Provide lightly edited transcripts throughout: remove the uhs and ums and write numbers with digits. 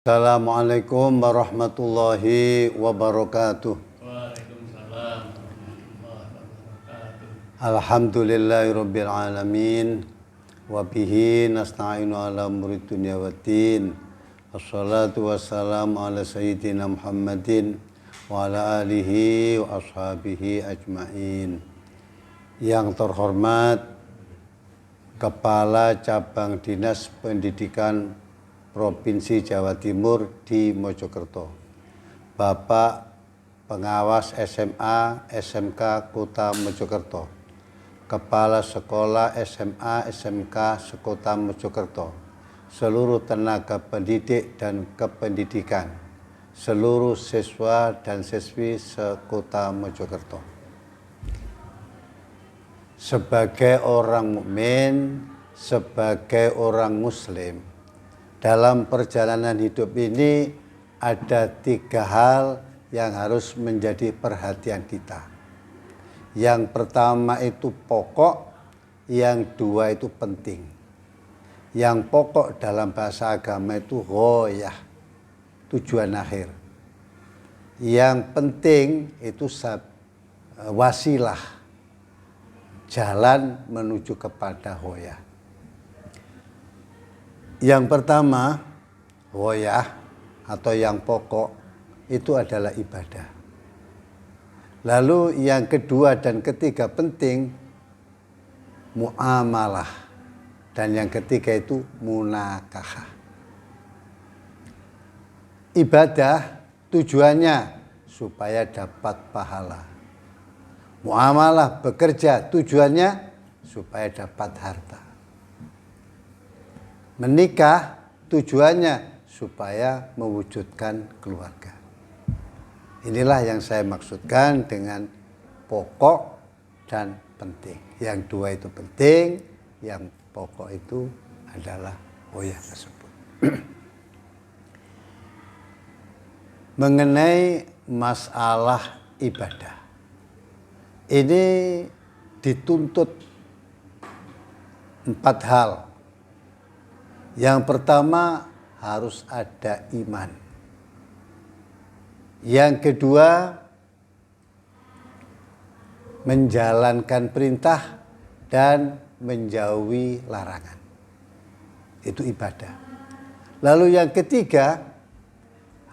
Assalamualaikum warahmatullahi wabarakatuh. Waalaikumsalam warahmatullahi wabarakatuh. Alhamdulillahirabbil alamin wa bihi nasta'inu ala umuri dunya waddin. Wassalatu wassalamu ala sayyidina Muhammadin wa ala alihi wa ashabihi ajmain. Yang terhormat Kepala Cabang Dinas Pendidikan Provinsi Jawa Timur di Mojokerto, Bapak Pengawas SMA SMK Kota Mojokerto, Kepala Sekolah SMA SMK Sekota Mojokerto, seluruh tenaga pendidik dan kependidikan, seluruh siswa dan siswi sekota Mojokerto. Sebagai orang mukmin, sebagai orang muslim, dalam perjalanan hidup ini ada 3 hal yang harus menjadi perhatian kita. Yang pertama itu pokok, yang 2 itu penting. Yang pokok dalam bahasa agama itu ghayah, tujuan akhir. Yang penting itu wasilah, jalan menuju kepada ghayah. Yang pertama, ghayah atau yang pokok itu adalah ibadah. Lalu yang kedua dan ketiga penting, muamalah. Dan yang ketiga itu munakahah. Ibadah tujuannya supaya dapat pahala. Muamalah bekerja tujuannya supaya dapat harta. Menikah tujuannya supaya mewujudkan keluarga. Inilah yang saya maksudkan dengan pokok dan penting. Yang 2 itu penting, yang pokok itu adalah ghayah tersebut. Mengenai masalah ibadah, ini dituntut 4 hal. Yang pertama harus ada iman. Yang kedua menjalankan perintah dan menjauhi larangan. Itu ibadah. Lalu yang ketiga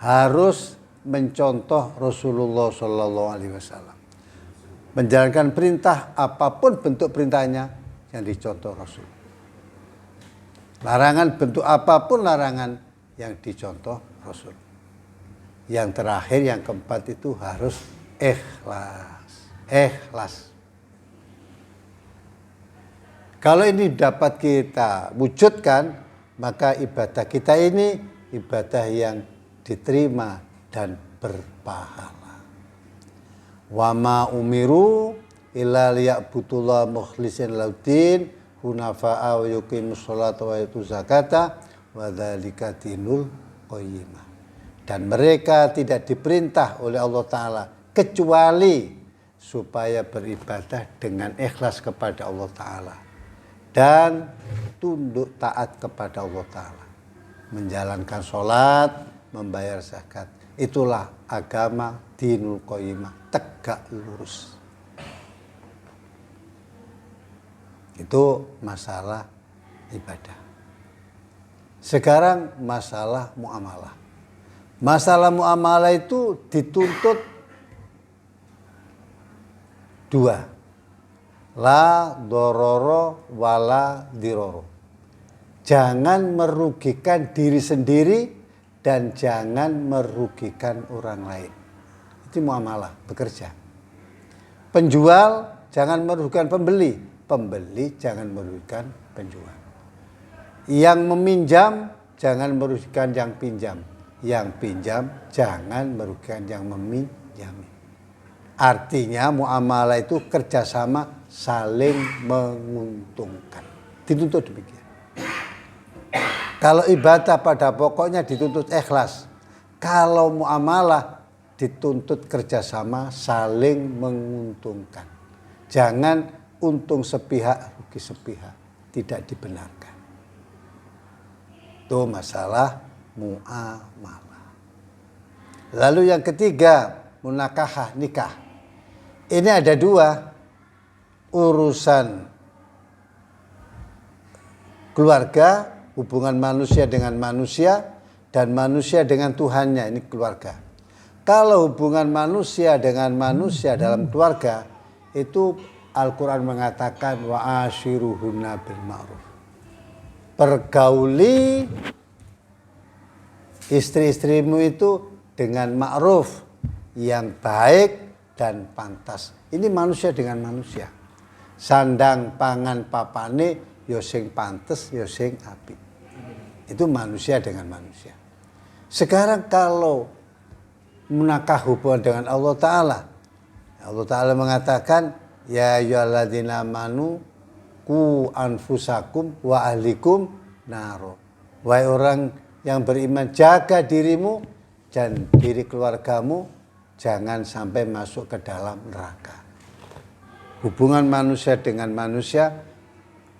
harus mencontoh Rasulullah SAW. Menjalankan perintah apapun bentuk perintahnya yang dicontoh Rasul. Larangan bentuk apapun larangan yang dicontoh Rasul. Yang terakhir, yang keempat itu harus ikhlas. Ikhlas. Kalau ini dapat kita wujudkan, maka ibadah kita ini ibadah yang diterima dan berpahala. Wa ma umiru illa liya'budullaha mukhlishin lahuddin hunafa'a wa yuqimus sholata wa yutuz zakata wa dzalika dinul qayyimah. Dan mereka tidak diperintah oleh Allah Ta'ala kecuali supaya beribadah dengan ikhlas kepada Allah Ta'ala dan tunduk taat kepada Allah Ta'ala, menjalankan sholat, membayar zakat. Itulah agama dinul qayyimah, tegak lurus. Itu masalah ibadah. Sekarang masalah muamalah. Masalah muamalah itu dituntut 2. La dororo wala diroro. Jangan merugikan diri sendiri dan jangan merugikan orang lain. Itu muamalah, bekerja. Penjual jangan merugikan pembeli. Pembeli jangan merugikan penjual. Yang meminjam jangan merugikan yang pinjam. Yang pinjam jangan merugikan yang meminjam. Artinya muamalah itu kerjasama saling menguntungkan. Dituntut demikian. Kalau ibadah pada pokoknya dituntut ikhlas. Kalau muamalah dituntut kerjasama saling menguntungkan. Jangan untung sepihak, rugi sepihak. Tidak dibenarkan. Itu masalah muamalah. Lalu yang ketiga, munakahah, nikah. Ini ada dua, urusan keluarga, hubungan manusia dengan manusia, dan manusia dengan Tuhannya, ini keluarga. Kalau hubungan manusia dengan manusia dalam keluarga, itu Al-Quran mengatakan wa ashiruhunna bil ma'ruf. Pergauli istri-istrimu itu dengan ma'ruf, yang baik dan pantas. Ini manusia dengan manusia. Sandang pangan papane yo sing pantes yo sing apik. Itu manusia dengan manusia. Sekarang kalau menakah hubungan dengan Allah Ta'ala mengatakan ya ayyuhalladzina amanu qu anfusakum wa ahlikum naro. Wahai orang yang beriman, jaga dirimu dan diri keluargamu jangan sampai masuk ke dalam neraka. Hubungan manusia dengan manusia,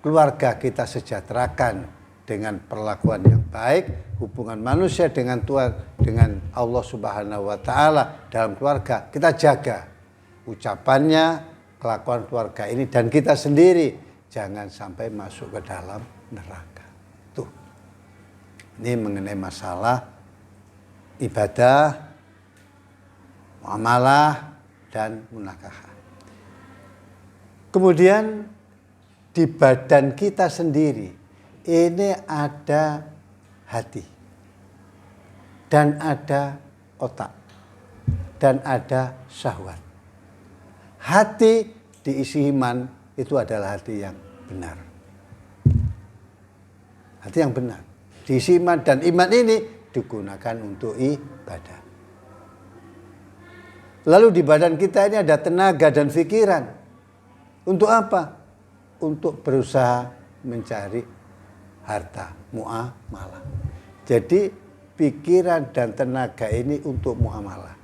keluarga kita sejahterakan dengan perlakuan yang baik. Hubungan manusia dengan Tuhan, dengan Allah Subhanahu wa Ta'ala dalam keluarga, kita jaga ucapannya, kelakuan keluarga ini, dan kita sendiri jangan sampai masuk ke dalam neraka. Tuh, ini mengenai masalah ibadah, muamalah, dan munakahah. Kemudian di badan kita sendiri ini ada hati dan ada otak dan ada syahwat. Hati diisi iman, itu adalah hati yang benar. Hati yang benar diisi iman, dan iman ini digunakan untuk ibadah. Lalu di badan kita ini ada tenaga dan pikiran. Untuk apa? Untuk berusaha mencari harta, muamalah. Jadi pikiran dan tenaga ini untuk muamalah.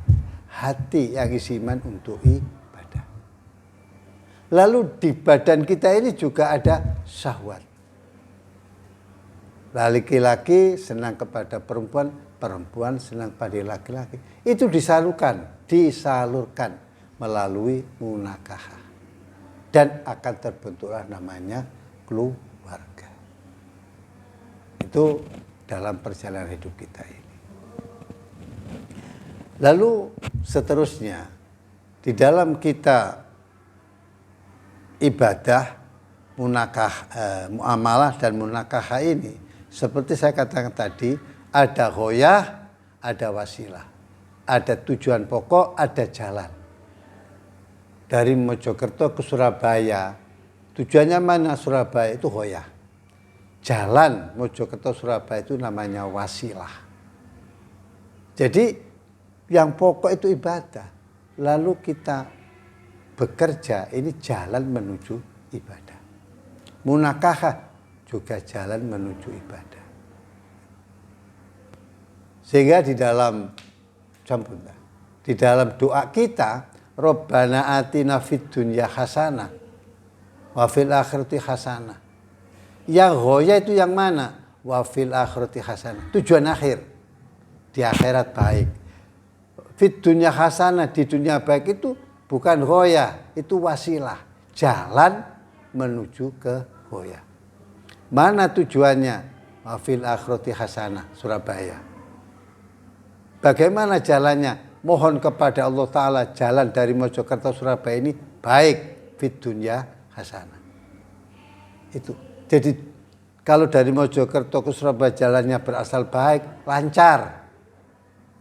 Hati yang isi iman untuk ibadah. Lalu di badan kita ini juga ada syahwat. Laki-laki senang kepada perempuan, perempuan senang pada laki-laki. Itu disalurkan melalui munakahah. Dan akan terbentuklah namanya keluarga. Itu dalam perjalanan hidup kita ini. Lalu seterusnya, di dalam kita ibadah, muamalah dan munakahah ini, seperti saya katakan tadi, ada ghoyah, ada wasilah. Ada tujuan pokok, ada jalan. Dari Mojokerto ke Surabaya, tujuannya mana? Surabaya itu ghoyah. Jalan Mojokerto Surabaya itu namanya wasilah. Jadi yang pokok itu ibadah. Lalu kita bekerja, ini jalan menuju ibadah. Munakahah juga jalan menuju ibadah. Sehingga di dalam doa kita, Rabbana atina fid dunya hasanah wa fil akhirati hasanah. Yang ghoya itu yang mana? Wa fil akhirati hasanah. Tujuan akhir. Di akhirat baik. Fid dunya hasanah, di dunia baik itu bukan ghoya, itu wasilah. Jalan menuju ke ghoya. Mana tujuannya? Wa fil akhirati hasanah, Surabaya. Bagaimana jalannya? Mohon kepada Allah Ta'ala jalan dari Mojokerto Surabaya ini baik, fit dunya hasanah. Itu. Jadi kalau dari Mojokerto ke Surabaya jalannya berasal baik, lancar.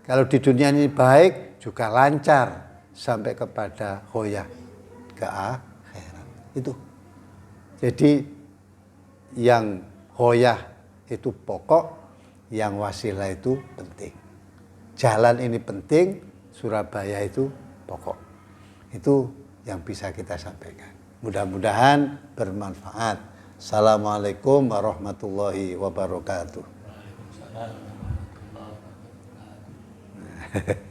Kalau di dunia ini baik, juga lancar sampai kepada ghoyah, ke akhirat. Itu. Jadi yang ghoyah itu pokok, yang wasilah itu penting. Jalan ini penting, Surabaya itu pokok. Itu yang bisa kita sampaikan. Mudah-mudahan bermanfaat. Assalamualaikum warahmatullahi wabarakatuh. Waalaikumsalam warahmatullahi wabarakatuh.